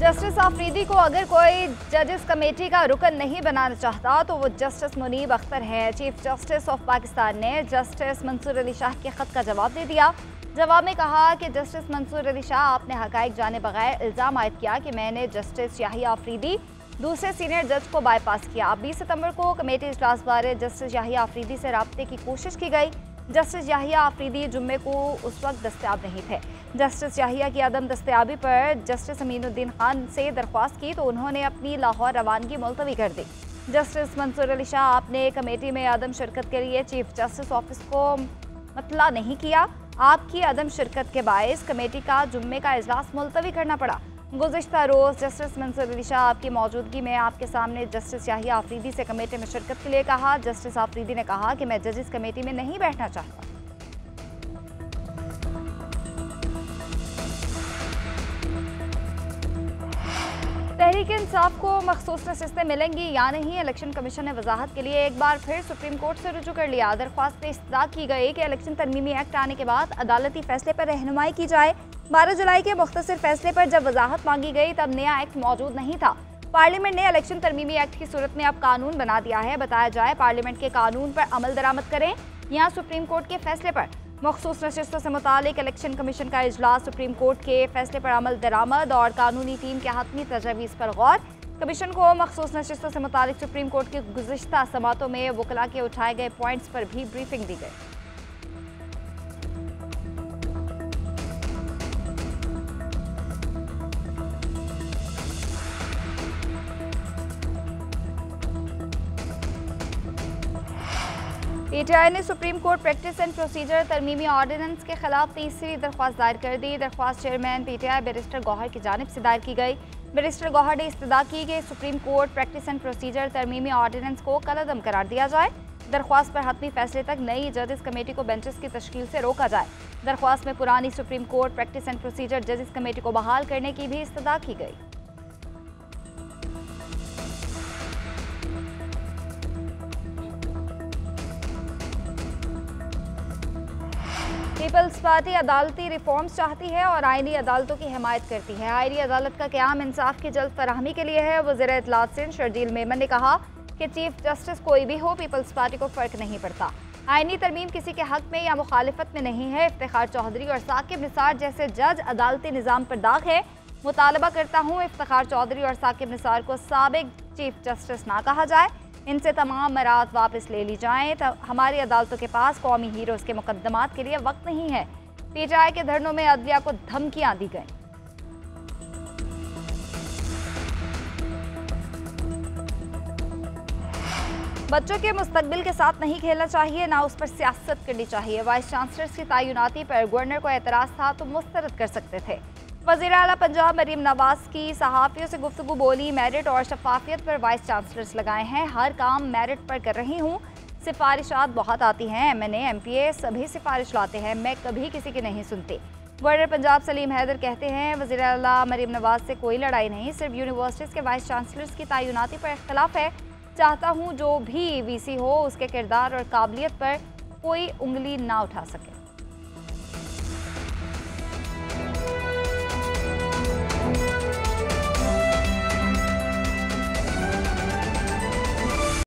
Justice Afridi को अगर कोई जजेस कमेटी का रुकन नहीं बनाना चाहता तो वो जस्टिस मुनीब अख्तर है। चीफ जस्टिस ऑफ पाकिस्तान ने जस्टिस मंसूर अली शाह के खत का जवाब दे दिया। जवाब में कहा कि जस्टिस मंसूर अली शाह आपने हकायक जाने बगैर इल्ज़ाम आयद किया कि मैंने जस्टिस याहिया आफरीदी दूसरे सीनियर जज को बाईपास किया। 20 सितंबर को कमेटी इजलास बारे जस्टिस याहिया आफरीदी से राब्ते की कोशिश की गई। जस्टिस याहिया आफरीदी जुम्मे को उस वक्त दस्तयाब नहीं थे। जस्टिस याहिया की अदम दस्तयाबी पर जस्टिस अमीनुद्दीन खान से दरख्वास्त की तो उन्होंने अपनी लाहौर रवानगी मुलतवी कर दी। जस्टिस मंसूर अली शाह आपने कमेटी में अदम शिरकत के लिए चीफ जस्टिस ऑफिस को मतला नहीं किया। आपकी अदम शिरकत के बायस कमेटी का जुम्मे का इजलास मुलतवी करना पड़ा। गुज़िश्ता रोज़ जस्टिस मंसूर अली शाह आपकी मौजूदगी में आपके सामने जस्टिस याहिया आफरीदी से कमेटी में शिरकत के लिए कहा। जस्टिस आफरीदी ने कहा कि मैं जजेस कमेटी में नहीं बैठना चाहता। तहरीक इंसाफ को मखसूस नशिस्तें मिलेंगी या नहीं, इलेक्शन कमीशन ने वजाहत के लिए एक बार फिर सुप्रीम कोर्ट से रुजू कर लिया। दरख्वास्त पे इस्तदा की गई कि इलेक्शन तरमीमी एक्ट आने के बाद अदालती फैसले पर रहनुमाई की जाए। 12 जुलाई के मुख्तसर फैसले पर जब वजाहत मांगी गई तब नया एक्ट मौजूद नहीं था। पार्लियामेंट ने इलेक्शन तरमीमी एक्ट की सूरत में अब कानून बना दिया है। बताया जाए पार्लियामेंट के कानून पर अमल दरामद करें या सुप्रीम कोर्ट के फैसले पर। मखसूस नशिस्तों से मुतालिक इलेक्शन कमीशन का इजलास सुप्रीम कोर्ट के फैसले पर अमल दरामद और कानूनी टीम के हतमी तजवीज़ पर गौर। कमीशन को मखसूस नशिस्तों से मुतालिक सुप्रीम कोर्ट की गुज़िश्ता समातों में वकला के उठाए गए पॉइंट्स पर भी ब्रीफिंग दी गई। पीटीआई ने supreme court practice and procedure तरमीमी ऑर्डिनेंस के खिलाफ तीसरी दरख्वास्त दायर कर दी। दरख्वास्त चेयरमैन पीटीआई बैरिस्टर गौहर की जानिब से दायर की गई। बैरिस्टर गौहर ने इस्तदा की कि supreme court practice and procedure तरमीमी ऑर्डिनेंस को कलअदम करार दिया जाए। दरख्वास्त पर हतमी फैसले तक नई जजेस कमेटी को बेंचेस की तश्कील से रोका जाए। दरख्वास्त में पुरानी supreme court practice and procedure जजेस कमेटी को बहाल करने की भी इस्तदा की गई। पीपल्स पार्टी अदालती रिफॉर्म्स चाहती है और आईनी अदालतों की हिमायत करती है। आईनी अदालत का क़याम इंसाफ की जल्द फराहमी के लिए है। वज़ीर इत्तलात सिंध शर्जील मेमन ने कहा कि चीफ जस्टिस कोई भी हो, पीपल्स पार्टी को फ़र्क नहीं पड़ता। आईनी तरमीम किसी के हक में या मुखालिफत में नहीं है। इफ्तिखार चौधरी और साकिब निसार जैसे जज अदालती निज़ाम पर दाग है। मुतालबा करता हूँ इफ्तिखार चौधरी और साकिब निसार को साबिक चीफ जस्टिस ना कहा जाए। इनसे तमाम मराद वापस ले ली जाएं। हमारी अदालतों के पास कौमी हीरोज़ के मुकदमात के लिए वक्त नहीं है। पीटीआई के धरनों में अदलिया को धमकियां दी गईं। बच्चों के मुस्तकबिल के साथ नहीं खेलना चाहिए, ना उस पर सियासत करनी चाहिए। वाइस चांसलर्स की तैनाती पर गवर्नर को एतराज़ था तो मुस्तरद कर सकते थे। वज़ीर आला पंजाब मरीम नवाज की सहाफ़ियों से गुफ्तगू बोली। मेरिट और शफाफियत पर वाइस चांसलर्स लगाए हैं। हर काम मेरिट पर कर रही हूँ। सिफारिशात बहुत आती हैं। MNA MPA सभी सिफारिश लाते हैं, मैं कभी किसी की नहीं सुनती। गवर्नर पंजाब सलीम हैदर कहते हैं वज़ीर आला मरीम नवाज से कोई लड़ाई नहीं, सिर्फ यूनिवर्सिटीज़ के वाइस चांसलर्स की तैनाती पर इख्तलाफ है। चाहता हूँ जो भी VC हो उसके किरदार और काबिलियत पर कोई उंगली ना उठा सके।